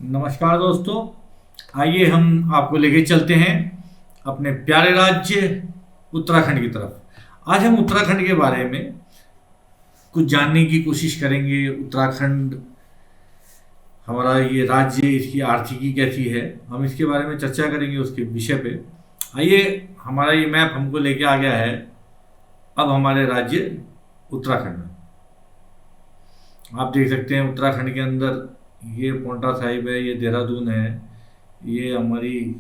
नमस्कार दोस्तों, आइए हम आपको लेके चलते हैं अपने प्यारे राज्य उत्तराखंड की तरफ। आज हम उत्तराखंड के बारे में कुछ जानने की कोशिश करेंगे। उत्तराखंड हमारा ये राज्य, इसकी आर्थिकी कैसी है, हम इसके बारे में चर्चा करेंगे उसके विषय पे। आइए, हमारा ये मैप हमको लेके आ गया है अब हमारे राज्य उत्तराखंड में। आप देख सकते हैं उत्तराखंड के अंदर ये पोंटा साहिब है, ये देहरादून है, ये हमारी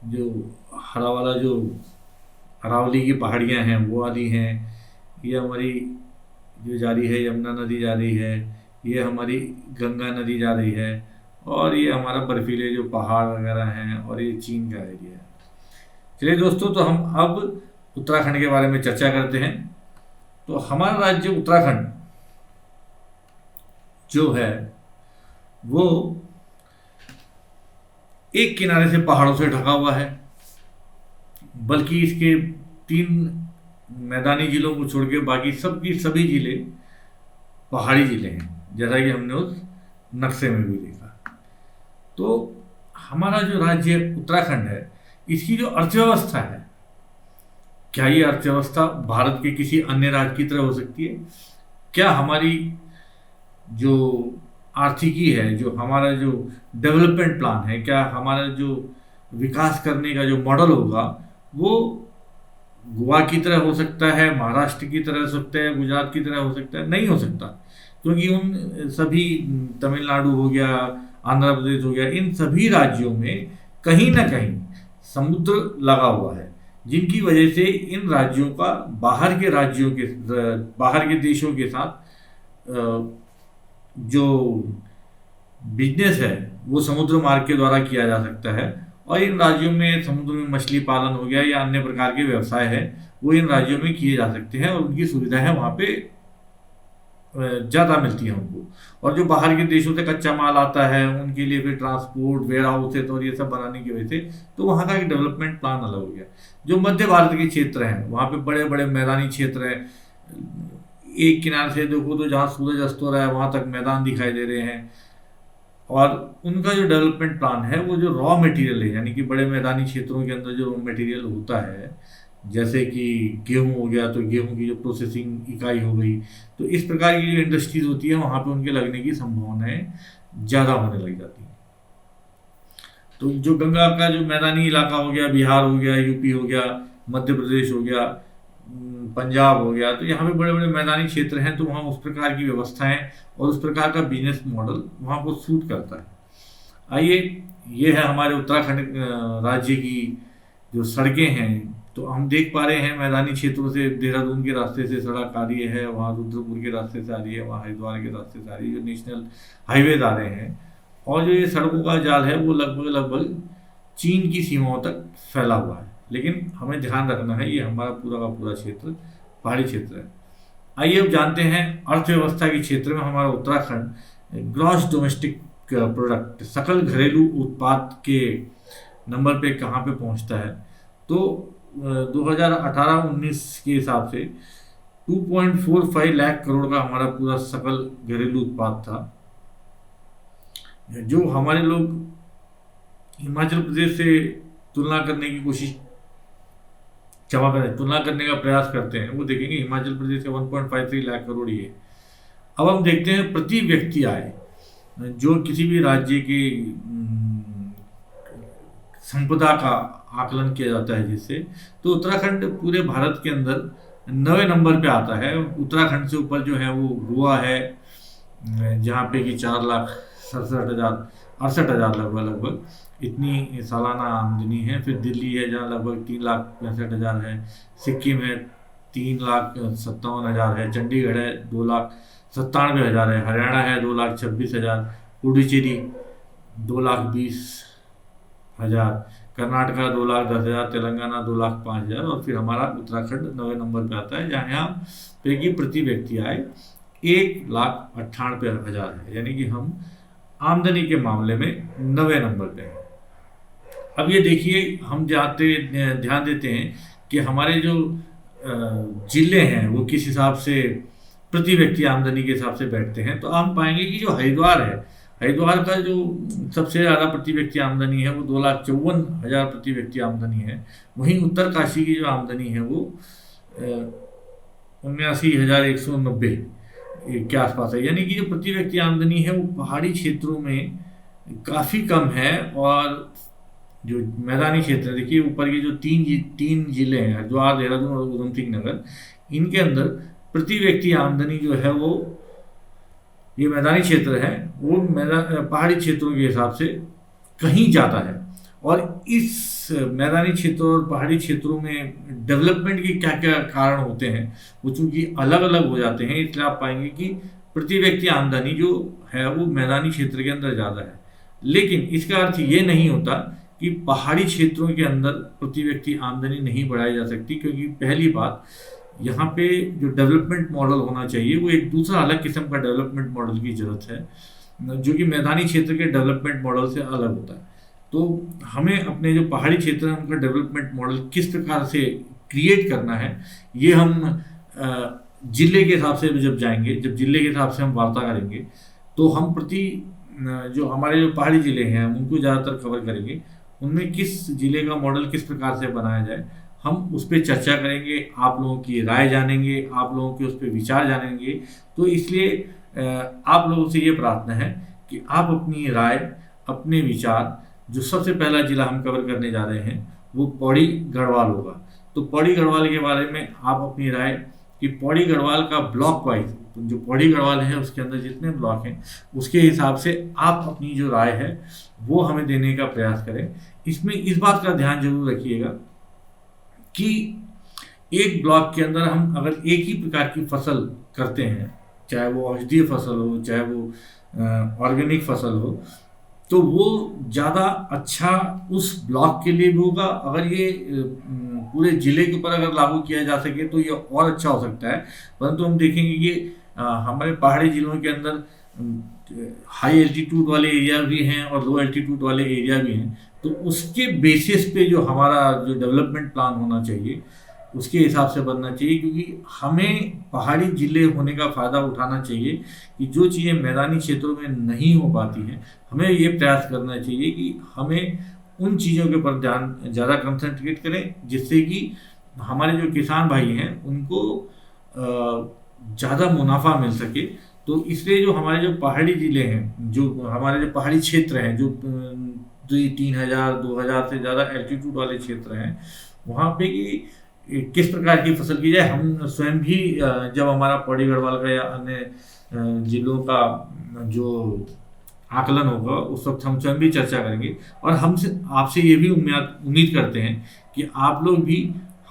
जो हरा वाला जो अरावली की पहाड़ियाँ हैं वो वाली हैं, ये हमारी जो जा रही है यमुना नदी जा रही है, ये हमारी गंगा नदी जा रही है, और ये हमारा बर्फीले जो पहाड़ वगैरह हैं, और ये चीन का एरिया है। चलिए दोस्तों, तो हम अब उत्तराखंड के बारे में चर्चा करते हैं। तो हमारा राज्य उत्तराखंड जो है वो एक किनारे से पहाड़ों से ढका हुआ है, बल्कि इसके 3 मैदानी जिलों को छोड़ के बाकी सभी जिले पहाड़ी जिले हैं, जैसा कि हमने उस नक्शे में भी देखा। तो हमारा जो राज्य उत्तराखंड है, इसकी जो अर्थव्यवस्था है, क्या ये अर्थव्यवस्था भारत के किसी अन्य राज्य की तरह हो सकती है? क्या हमारी जो आर्थिकी है, जो हमारा जो डेवलपमेंट प्लान है, क्या हमारा जो विकास करने का जो मॉडल होगा वो गोवा की तरह हो सकता है, महाराष्ट्र की तरह हो सकता है, गुजरात की तरह हो सकता है? नहीं हो सकता, क्योंकि उन सभी, तमिलनाडु हो गया, आंध्र प्रदेश हो गया, इन सभी राज्यों में कहीं ना कहीं समुद्र लगा हुआ है, जिनकी वजह से इन राज्यों का बाहर के देशों के साथ जो बिजनेस है वो समुद्र मार्ग के द्वारा किया जा सकता है। और इन राज्यों में समुद्र में मछली पालन हो गया या अन्य प्रकार के व्यवसाय है, वो इन राज्यों में किए जा सकते हैं, और उनकी सुविधाएं वहाँ पे ज़्यादा मिलती हैं उनको। और जो बाहर के देशों से कच्चा माल आता है, उनके लिए फिर ट्रांसपोर्ट, वेयर हाउसेस और ये सब बनाने की वजह से तो वहाँ का एक डेवलपमेंट प्लान अलग हो गया। जो मध्य भारत के क्षेत्र हैं, वहाँ पे बड़े बड़े मैदानी क्षेत्र हैं, एक किनारे से देखो तो जहाँ सूरज अस्त हो रहा है वहाँ तक मैदान दिखाई दे रहे हैं। और उनका जो डेवलपमेंट प्लान है, वो जो रॉ मटेरियल है, यानी कि बड़े मैदानी क्षेत्रों के अंदर जो रॉ मटेरियल होता है, जैसे कि गेहूं हो गया, तो गेहूं की जो प्रोसेसिंग इकाई हो गई, तो इस प्रकार की जो इंडस्ट्रीज होती है वहाँ पे उनके लगने की संभावनाएं ज़्यादा होने लग जाती हैं। तो जो गंगा का जो मैदानी इलाका हो गया, बिहार हो गया, यूपी हो गया, मध्य प्रदेश हो गया, पंजाब हो गया, तो यहाँ पे बड़े बड़े मैदानी क्षेत्र हैं, तो वहाँ उस प्रकार की व्यवस्थाएं और उस प्रकार का बिजनेस मॉडल वहाँ को सूट करता है। आइए, ये है हमारे उत्तराखंड राज्य की जो सड़कें हैं। तो हम देख पा रहे हैं मैदानी क्षेत्रों से देहरादून के रास्ते से सड़क आ रही है, वहाँ रुद्रपुर के रास्ते से आ रही है, वहाँ हरिद्वार के रास्ते से आ रही है, जो नेशनल हाईवेज आ रहे हैं। और जो ये सड़कों का जाल है वो लगभग चीन की सीमाओं तक फैला हुआ है। लेकिन हमें ध्यान रखना है, ये हमारा पूरा का पूरा क्षेत्र पहाड़ी क्षेत्र है। आइए अब जानते हैं अर्थव्यवस्था के क्षेत्र में हमारा उत्तराखंड ग्रॉस डोमेस्टिक प्रोडक्ट, सकल घरेलू उत्पाद के नंबर पे कहाँ पे पहुँचता है। तो 2018-19 के हिसाब से 2.45 लाख करोड़ का हमारा पूरा सकल घरेलू उत्पाद था, जो हमारे लोग हिमाचल प्रदेश से तुलना करने का प्रयास करते हैं, वो देखेंगे हिमाचल प्रदेश का 1.53 लाख करोड़ ही है। अब हम देखते हैं प्रति व्यक्ति आय, जो किसी भी राज्य की संपदा का आकलन किया जाता है जिससे, तो उत्तराखंड पूरे भारत के अंदर 9वें नंबर पे आता है। उत्तराखंड से ऊपर जो है वो गोवा है, जहाँ पे कि 4,67,000 लगभग इतनी सालाना आमदनी है। फिर दिल्ली है जहाँ लगभग 3,65,000 है, सिक्किम है 3,57,000 है, चंडीगढ़ है 2,97,000 है, हरियाणा है 2,26,000, पुडुचेरी 2,20,000, कर्नाटका 2,10,000, तेलंगाना 2,05,000, और फिर हमारा उत्तराखंड 9वें नंबर पे आता है, जहाँ यहाँ पे की प्रति व्यक्ति आय 1,98,000 है, यानी कि हम आमदनी के मामले में 9वें नंबर पे हैं। अब ये देखिए, हम ध्यान देते हैं कि हमारे जो जिले हैं वो किस हिसाब से प्रति व्यक्ति आमदनी के हिसाब से बैठते हैं। तो हम पाएंगे कि जो हरिद्वार है, हरिद्वार का जो सबसे ज़्यादा प्रति व्यक्ति आमदनी है वो 2,54,000 प्रति व्यक्ति आमदनी है। वहीं उत्तरकाशी की जो आमदनी है वो 79,190 के आसपास है। यानी कि जो प्रति व्यक्ति आमदनी है वो पहाड़ी क्षेत्रों में काफ़ी कम है। और जो मैदानी क्षेत्र है, देखिए ऊपर की जो तीन जिले हैं हरिद्वार, देहरादून और उधम सिंह नगर, इनके अंदर प्रति व्यक्ति आमदनी जो है वो, ये मैदानी क्षेत्र है वो पहाड़ी क्षेत्रों के हिसाब से कहीं ज़्यादा है। और इस मैदानी क्षेत्रों और पहाड़ी क्षेत्रों में डेवलपमेंट के क्या क्या कारण होते हैं वो चूँकि अलग अलग हो जाते हैं, इसलिए आप पाएंगे कि प्रति व्यक्ति आमदनी जो है वो मैदानी क्षेत्र के अंदर ज़्यादा है। लेकिन इसका अर्थ ये नहीं होता कि पहाड़ी क्षेत्रों के अंदर प्रति व्यक्ति आमदनी नहीं बढ़ाई जा सकती, क्योंकि पहली बात, यहाँ पे जो डेवलपमेंट मॉडल होना चाहिए वो एक दूसरा अलग किस्म का डेवलपमेंट मॉडल की ज़रूरत है, जो कि मैदानी क्षेत्र के डेवलपमेंट मॉडल से अलग होता है। तो हमें अपने जो पहाड़ी क्षेत्र हैं उनका डेवलपमेंट मॉडल किस प्रकार से क्रिएट करना है, ये हम जिले के हिसाब से जब जाएंगे, जब जिले के हिसाब से हम वार्ता करेंगे, तो हम जो हमारे जो पहाड़ी ज़िले हैं उनको ज़्यादातर कवर करेंगे। उनमें किस ज़िले का मॉडल किस प्रकार से बनाया जाए, हम उस पर चर्चा करेंगे, आप लोगों की राय जानेंगे, आप लोगों के उस पर विचार जानेंगे। तो इसलिए आप लोगों से ये प्रार्थना है कि आप अपनी राय, अपने विचार, जो सबसे पहला ज़िला हम कवर करने जा रहे हैं वो पौड़ी गढ़वाल होगा। तो पौड़ी गढ़वाल के बारे में आप अपनी राय, कि पौड़ी गढ़वाल का ब्लॉक वाइज जो पौड़ी गढ़वाल है उसके अंदर जितने ब्लॉक हैं उसके हिसाब से आप अपनी जो राय है वो हमें देने का प्रयास करें। इसमें इस बात का ध्यान जरूर रखिएगा कि एक ब्लॉक के अंदर हम अगर एक ही प्रकार की फसल करते हैं, चाहे वो औषधीय फसल हो, चाहे वो ऑर्गेनिक फसल हो, तो वो ज़्यादा अच्छा उस ब्लॉक के लिए भी होगा। अगर ये पूरे ज़िले के ऊपर अगर लागू किया जा सके तो ये और अच्छा हो सकता है। परंतु हम देखेंगे कि हमारे पहाड़ी ज़िलों के अंदर हाई एल्टीट्यूड वाले एरिया भी हैं और लो एल्टीट्यूड वाले एरिया भी हैं। तो उसके बेसिस पे जो हमारा जो डेवलपमेंट प्लान होना चाहिए उसके हिसाब से बनना चाहिए, क्योंकि हमें पहाड़ी ज़िले होने का फ़ायदा उठाना चाहिए कि जो चीज़ें मैदानी क्षेत्रों में नहीं हो पाती हैं, हमें ये प्रयास करना चाहिए कि हमें उन चीज़ों के ऊपर ध्यान ज़्यादा कंसंट्रेट करें, जिससे कि हमारे जो किसान भाई हैं उनको ज़्यादा मुनाफा मिल सके। तो इसलिए जो हमारे जो पहाड़ी ज़िले हैं, जो हमारे जो पहाड़ी क्षेत्र हैं, जो 3,000 2,000 से ज़्यादा एल्टीट्यूड वाले क्षेत्र हैं, वहाँ पे कि किस प्रकार की फसल की जाए, हम स्वयं भी जब हमारा पौड़ी गढ़वाल का या अन्य जिलों का जो आकलन होगा उस वक्त हम स्वयं भी चर्चा करेंगे। और हमसे आपसे ये भी उम्मीद करते हैं कि आप लोग भी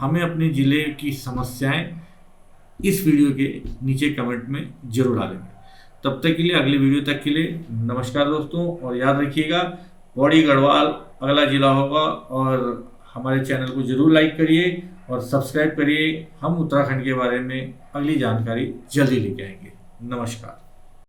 हमें अपने ज़िले की समस्याएं इस वीडियो के नीचे कमेंट में जरूर डालेंगे। तब तक के लिए, अगले वीडियो तक के लिए नमस्कार दोस्तों। और याद रखिएगा, पौड़ी गढ़वाल अगला ज़िला होगा। और हमारे चैनल को जरूर लाइक करिए और सब्सक्राइब करिए। हम उत्तराखंड के बारे में अगली जानकारी जल्दी लेके आएंगे। नमस्कार।